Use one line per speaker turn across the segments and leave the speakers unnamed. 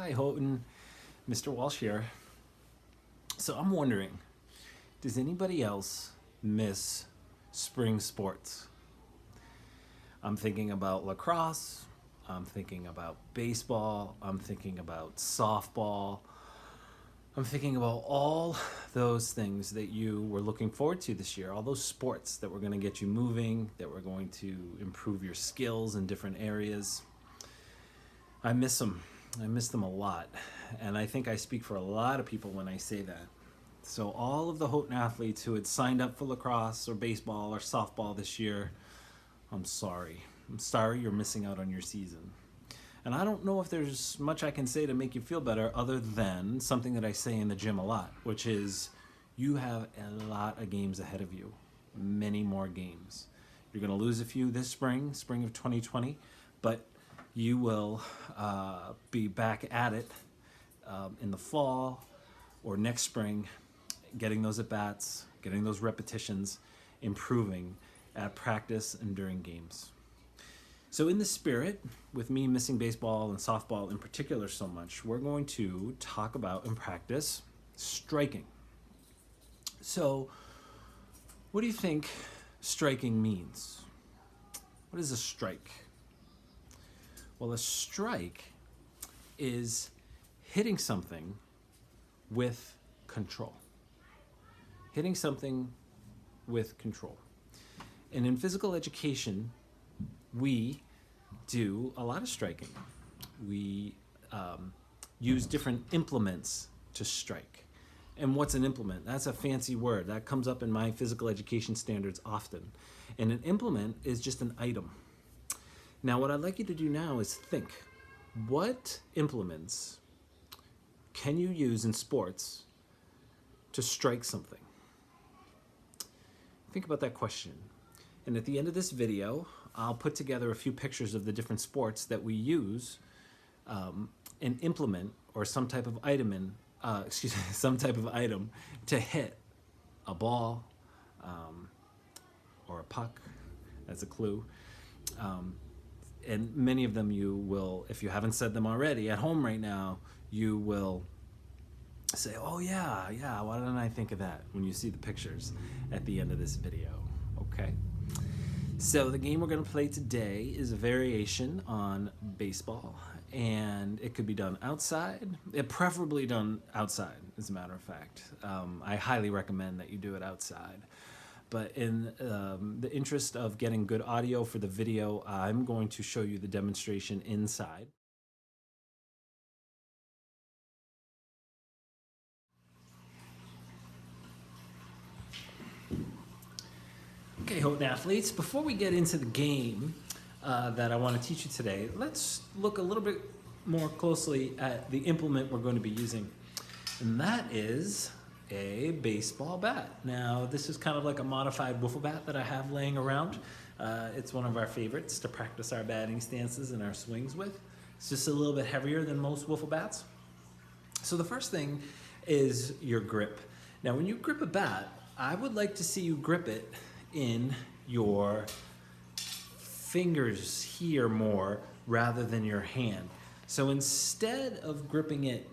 Hi, Houghton. Mr. Walsh here. So I'm wondering, does anybody else miss spring sports? I'm thinking about lacrosse. I'm thinking about baseball. I'm thinking about softball. I'm thinking about all those things that you were looking forward to this year, all those sports that were going to get you moving, that were going to improve your skills in different areas. I miss them. I miss them a lot. And I think I speak for a lot of people when I say that. So all of the Houghton athletes who had signed up for lacrosse or baseball or softball this year, I'm sorry. I'm sorry you're missing out on your season. And I don't know if there's much I can say to make you feel better other than something that I say in the gym a lot, which is you have a lot of games ahead of you, many more games. You're going to lose a few this spring of 2020, but you will be back at it in the fall or next spring, getting those at-bats, getting those repetitions, improving at practice and during games. So in the spirit, with me missing baseball and softball in particular so much, we're going to talk about and practice striking. So what do you think striking means? What is a strike? Well, a strike is hitting something with control. Hitting something with control. And in physical education, we do a lot of striking. We use different implements to strike. And what's an implement? That's a fancy word. That comes up in my physical education standards often. And an implement is just an item. Now, what I'd like you to do now is think, what implements can you use in sports to strike something? Think about that question. And at the end of this video, I'll put together a few pictures of the different sports that we use an implement or some type of item to hit a ball or a puck. That's a clue. And many of them you will, if you haven't said them already, at home right now, you will say, oh yeah, why didn't I think of that when you see the pictures at the end of this video, okay? So the game we're gonna play today is a variation on baseball, and it could be done outside, preferably done outside, as a matter of fact. I highly recommend that you do it outside. But in the interest of getting good audio for the video, I'm going to show you the demonstration inside. Okay, Houghton athletes, before we get into the game that I want to teach you today, let's look a little bit more closely at the implement we're going to be using. And that is a baseball bat. Now, this is kind of like a modified wiffle bat that I have laying around. It's one of our favorites to practice our batting stances and our swings with. It's just a little bit heavier than most wiffle bats. So the first thing is your grip. Now, when you grip a bat, I would like to see you grip it in your fingers here more rather than your hand. So instead of gripping it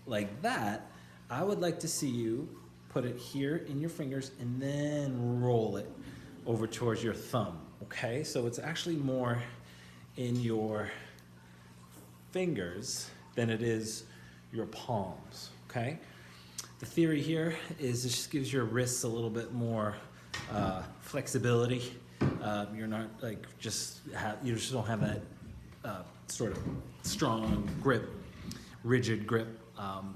like that, I would like to see you put it here in your fingers and then roll it over towards your thumb, okay? So it's actually more in your fingers than it is your palms, okay? The theory here is it just gives your wrists a little bit more flexibility. You're not like you just don't have that sort of strong grip, rigid grip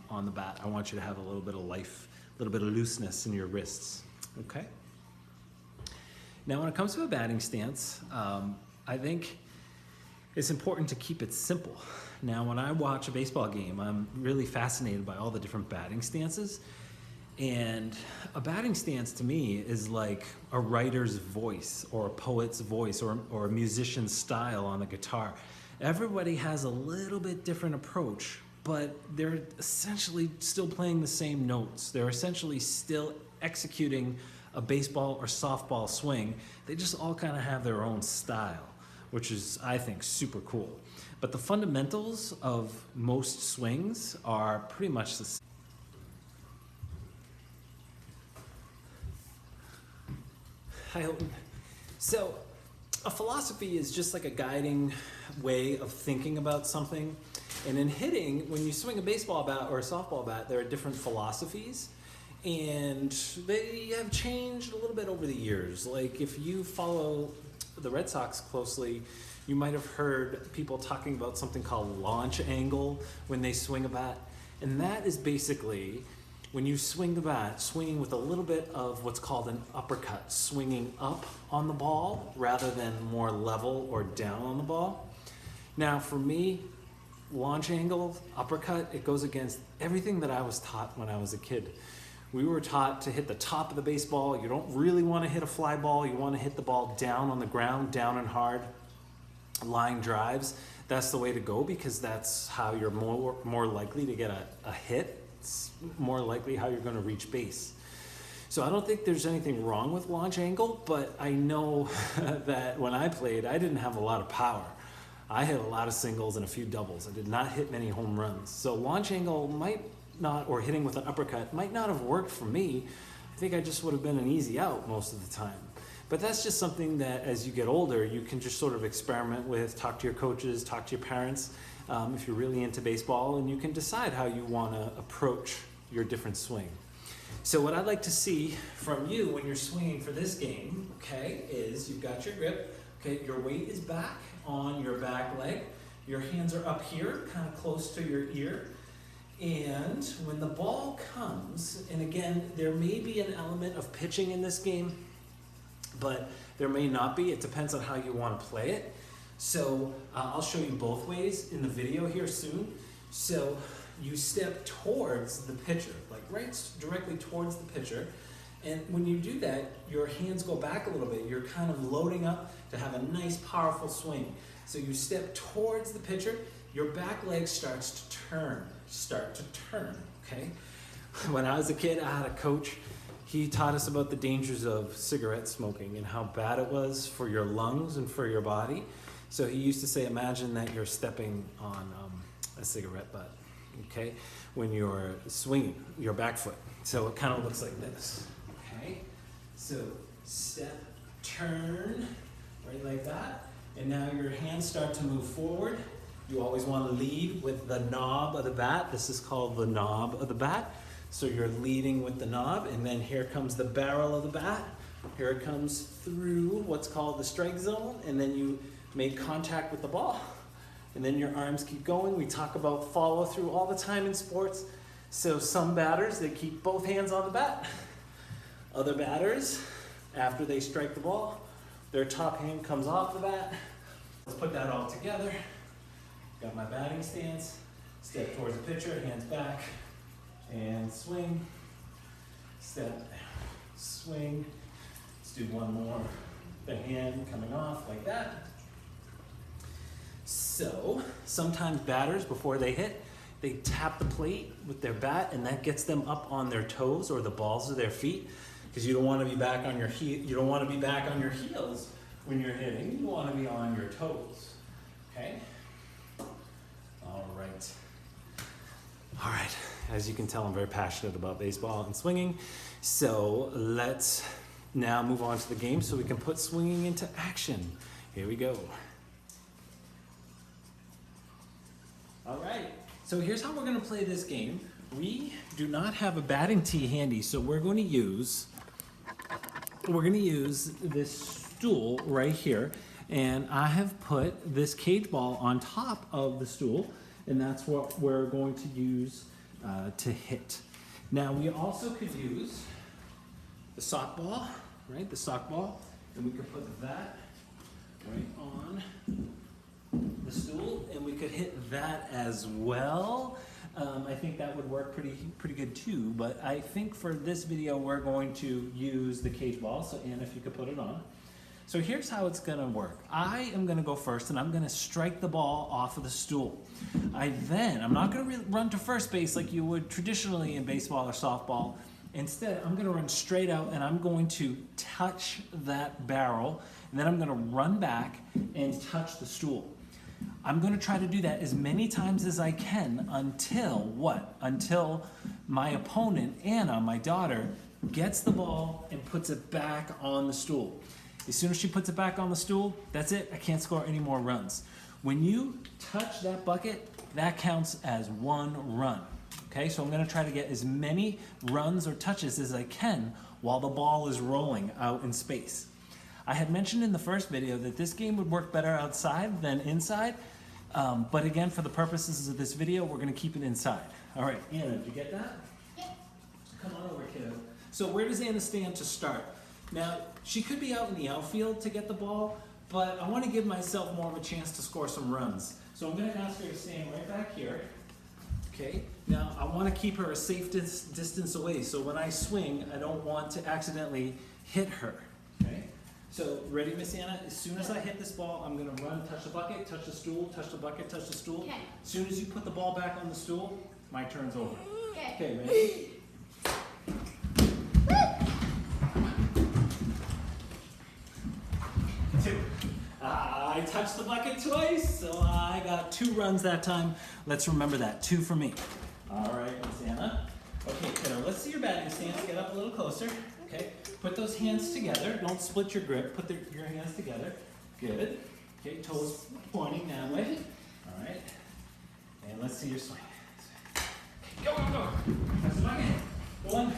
on the bat. I want you to have a little bit of life, a little bit of looseness in your wrists, okay? Now, when it comes to a batting stance, I think it's important to keep it simple. Now, when I watch a baseball game, I'm really fascinated by all the different batting stances. And a batting stance to me is like a writer's voice or a poet's voice or a musician's style on the guitar. Everybody has a little bit different approach, but they're essentially still playing the same notes. They're essentially still executing a baseball or softball swing. They just all kind of have their own style, which is, I think, super cool. But the fundamentals of most swings are pretty much the same. Hi, Hilton. So, a philosophy is just like a guiding way of thinking about something. And in hitting, when you swing a baseball bat or a softball bat, there are different philosophies. And they have changed a little bit over the years. Like if you follow the Red Sox closely, you might have heard people talking about something called launch angle when they swing a bat. And that is basically when you swing the bat, swinging with a little bit of what's called an uppercut, swinging up on the ball rather than more level or down on the ball. Now for me, launch angle, uppercut, it goes against everything that I was taught when I was a kid. We were taught to hit the top of the baseball. You don't really want to hit a fly ball. You want to hit the ball down on the ground, down and hard. Line drives, that's the way to go because that's how you're more likely to get a hit. It's more likely how you're going to reach base. So I don't think there's anything wrong with launch angle, but I know that when I played, I didn't have a lot of power. I hit a lot of singles and a few doubles. I did not hit many home runs. So launch angle might not, or hitting with an uppercut might not have worked for me. I think I just would have been an easy out most of the time. But that's just something that as you get older, you can just sort of experiment with, talk to your coaches, talk to your parents, if you're really into baseball, and you can decide how you want to approach your different swing. So what I'd like to see from you when you're swinging for this game, okay, is you've got your grip, okay, your weight is back on your back leg, your hands are up here, kind of close to your ear, and when the ball comes, and again, there may be an element of pitching in this game, but there may not be. It depends on how you want to play it. So I'll show you both ways in the video here soon. So you step towards the pitcher, like right directly towards the pitcher. And when you do that, your hands go back a little bit. You're kind of loading up to have a nice, powerful swing. So you step towards the pitcher, your back leg starts to turn, okay? When I was a kid, I had a coach. He taught us about the dangers of cigarette smoking and how bad it was for your lungs and for your body. So he used to say, imagine that you're stepping on a cigarette butt, okay? When you're swinging your back foot. So it kind of looks like this, okay? So step, turn, right like that. And now your hands start to move forward. You always want to lead with the knob of the bat. This is called the knob of the bat. So you're leading with the knob, and then here comes the barrel of the bat. Here it comes through what's called the strike zone, and then you make contact with the ball. And then your arms keep going. We talk about follow through all the time in sports. So some batters, they keep both hands on the bat. Other batters, after they strike the ball, their top hand comes off the bat. Let's put that all together. Got my batting stance. Step towards the pitcher, hands back. And swing, step, swing. Let's do one more. The hand coming off like that. So sometimes batters, before they hit, they tap the plate with their bat, and that gets them up on their toes or the balls of their feet, because you don't want to be back on your You don't want to be back on your heels when you're hitting. You want to be on your toes. Okay. All right. All right. As you can tell, I'm very passionate about baseball and swinging. So let's now move on to the game so we can put swinging into action. Here we go. All right. So here's how we're going to play this game. We do not have a batting tee handy, so we're going to use this stool right here. And I have put this cage ball on top of the stool, and that's what we're going to use to hit. Now we also could use the sock ball, right? The sock ball, and we could put that right on the stool, and we could hit that as well. I think that would work pretty good too. But I think for this video we're going to use the cage ball. So Anna, if you could put it on. So here's how it's gonna work. I am gonna go first, and I'm gonna strike the ball off of the stool. I'm not gonna run to first base like you would traditionally in baseball or softball. Instead, I'm gonna run straight out, and I'm going to touch that barrel, and then I'm gonna run back and touch the stool. I'm gonna try to do that as many times as I can until what? Until my opponent, Anna, my daughter, gets the ball and puts it back on the stool. As soon as she puts it back on the stool, that's it. I can't score any more runs. When you touch that bucket, that counts as 1 run. Okay, so I'm gonna try to get as many runs or touches as I can while the ball is rolling out in space. I had mentioned in the first video that this game would work better outside than inside, but again, for the purposes of this video, we're gonna keep it inside. All right, Anna, did you get that?
Yep.
Come on over, kiddo. So where does Anna stand to start? Now, she could be out in the outfield to get the ball, but I want to give myself more of a chance to score some runs. So I'm going to ask her to stand right back here. Okay, now I want to keep her a safe distance away, so when I swing, I don't want to accidentally hit her. Okay, so ready, Miss Anna? As soon as I hit this ball, I'm going to run, touch the bucket, touch the stool, touch the bucket, touch the stool.
Okay.
As soon as you put the ball back on the stool, my turn's over.
Okay.
Okay, ready? Two. I touched the bucket twice, so I got 2 runs that time. Let's remember that. 2 for me. All right, Miss Anna. Okay, kiddo, let's see your batting stance. Get up a little closer. Okay, put those hands together. Don't split your grip. Put your hands together. Good. Okay, toes pointing that way. All right. And let's see your swing. Okay, go, go, go. Touch the bucket. 1.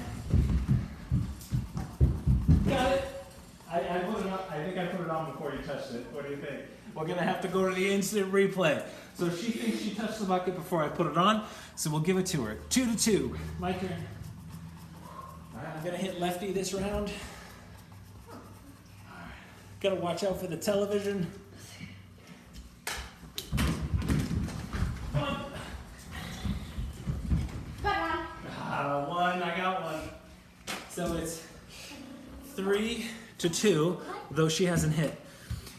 Got it. I put it on. I think I put it on before you touched it. What do you think? We're gonna have to go to the instant replay. So she thinks she touched the bucket before I put it on, so we'll give it to her. 2-2. My turn. All right, I'm gonna hit lefty this round. All right. Gotta watch out for the television. Come on.
Got
1. I got 1. So it's 3-2, though she hasn't hit.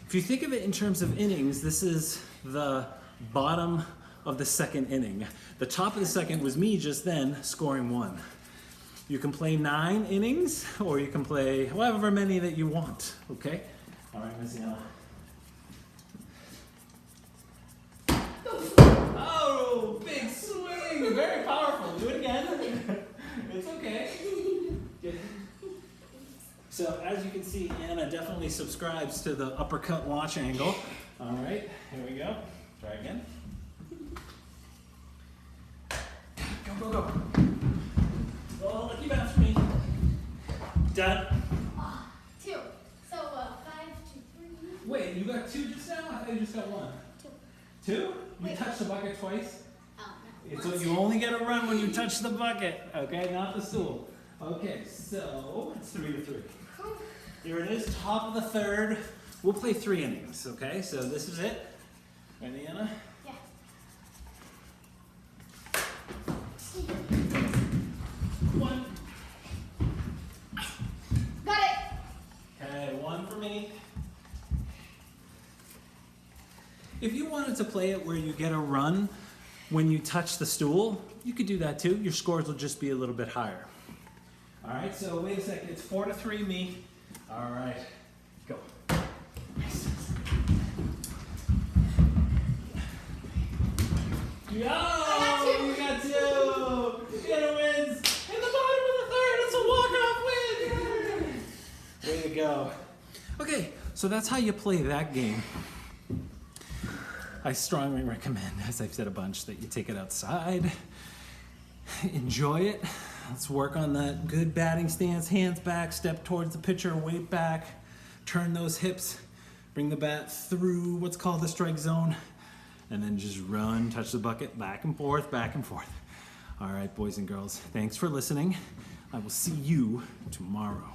If you think of it in terms of innings, this is the bottom of the second inning. The top of the second was me just then scoring 1. You can play 9 innings, or you can play however many that you want, okay? All right, Miss Anna. Oh, big swing, very powerful. Do it again. It's okay. So as you can see, Anna definitely subscribes to the uppercut launch angle. All right, here we go. Try again. Go, go, go. Oh, lucky bounce for me. Done.
2. So 5 to 3.
Wait, you got 2 just now? I thought you just got 1.
2.
2? You
Wait.
touched the bucket twice?
No.
So you only get a run when you touch the bucket, okay? Not the stool. Okay, so it's 3-3. Here it is, top of the third. We'll play 3 innings, okay? So this is it. Ready, Anna?
Yeah.
1.
Got it.
Okay, 1 for me. If you wanted to play it where you get a run when you touch the stool, you could do that too. Your scores will just be a little bit higher. All right, so wait a second. It's 4-3 me. All right, go. Yo, you got 2. Anna wins. In the bottom of the third, it's a walk-off win. Yay. Way to go. Okay, so that's how you play that game. I strongly recommend, as I've said a bunch, that you take it outside, enjoy it. Let's work on that good batting stance, hands back, step towards the pitcher, weight back, turn those hips, bring the bat through what's called the strike zone, and then just run, touch the bucket, back and forth, back and forth. All right, boys and girls, thanks for listening. I will see you tomorrow.